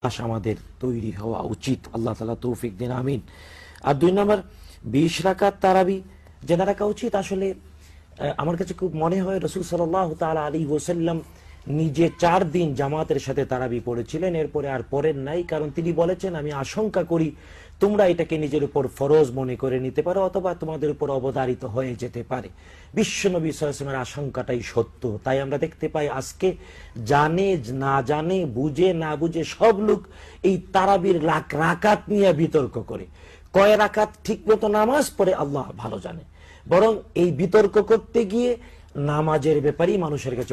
আমাদের তৈরি হওয়া উচিত। আল্লাহ তাআলা তৌফিক দিন, আমিন। আর 2 নম্বর 20 রাকাত তারাবি জেনে রাখা উচিত। আসলে আমার কাছে খুব মনে হয় রাসূল সাল্লাল্লাহু তাআলা আলাইহি ওয়াসাল্লাম নিজে 4 দিন জামাতের সাথে তারাবি পড়েছিলেন, এরপরে আর পড়েন নাই। কারণ তিনি বলেছেন, আমি আশঙ্কা করি তোমরা এটাকে নিজের উপর ফরজ মনে করে নিতে পারো অথবা তোমাদের উপর অবধারিত হয়ে যেতে পারে। বিশ্বনবী সাল্লাল্লাহু আলাইহি ওয়াসাল্লামের আশঙ্কাটাই সত্য। তাই আমরা দেখতে পাই আজকে জানে না জানে, বুঝে না বুঝে সব লোক এই তারাবির লাখ রাকাত নিয়ে বিতর্ক করে। কয় রাকাত ঠিক মতো নামাজ পড়ে আল্লাহ ভালো জানে। বরং এই বিতর্ক করতে গিয়ে নামাজের ব্যাপারেই মানুষের কাছে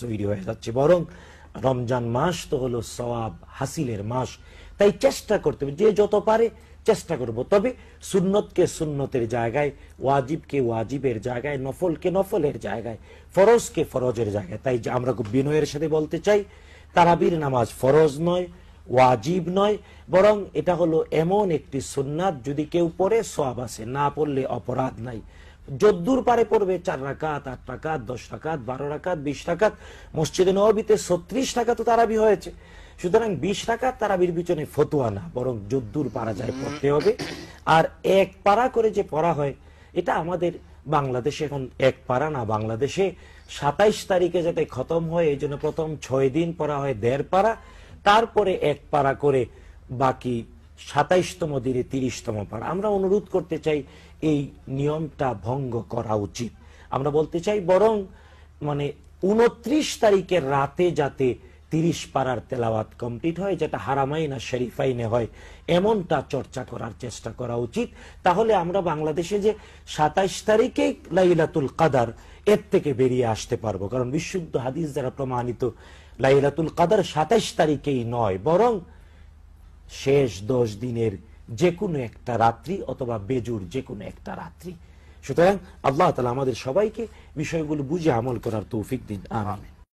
তৈরি হয়ে যাচ্ছে। বরং রমজান মাস তো হলো সওয়াব হাসিলের মাস, তাই চেষ্টা করতে হবে, যে যত পারে চেষ্টা করব। তবে সুন্নতকে সুন্নতের জায়গায়, ওয়াজিবকে ওয়াজিবের জায়গায়, নফলকে নফলের জায়গায়, ফরজকে ফরজের জায়গায়। তাই আমরা খুব বিনয়ের সাথে বলতে চাই, তারাবির নামাজ ফরজ নয়, ওয়াজিব নয়, বরং এটা হলো এমন একটি সুন্নাত, যদি কেউ পড়ে সওয়াব আছে, না পড়লে অপরাধ নাই। যদ্দূর পারে পড়বে, 4 রাকাত, 8 রাকাত, 10 রাকাত, 12 রাকাত, 20 রাকাত। মসজিদে নববীতে 36 রাকাত তারাবি হয়েছে। সুতরাং 20 রাকাত তারাবির পিছনে ফতোয়া না, বরং যদ্দূর পারা যায় পড়তে হবে। আর এক পারা করে যে পড়া হয়, এটা আমাদের বাংলাদেশে এখন এক পারা না, বাংলাদেশে 27 তারিখে যাতে খতম হয় এই জন্য প্রথম 6 দিন পড়া হয় 1.5 পারা, তারপরে এক পারা করে বাকি 27তম দিনে 30তম পারা। আমরা অনুরোধ করতে চাই এই নিয়মটা ভঙ্গ করা উচিত। আমরা বলতে চাই বরং 29 তারিখের রাতে যাতে 30 পারার তেলাওয়াত কমপ্লিট হয়, যেটা হারামাইন আর শরীফাইনে হয়, এমনটা চর্চা করার চেষ্টা করা উচিত। তাহলে আমরা বাংলাদেশে যে 27 তারিখে লাইলাতুল কদর, এর থেকে বেরিয়ে আসতে পারবো। কারণ বিশুদ্ধ হাদিস দ্বারা প্রমাণিত লাইলাতুল কদর 27 তারিখেই নয়, বরং শেষ 10 দিনের যে কোনো একটা রাত্রি অথবা বেজুর যে কোনো একটা রাত্রি। সুতরাং আল্লাহ তাআলা আমাদের সবাইকে বিষয়গুলো বুঝে আমল করার তৌফিক দিন, আমিন।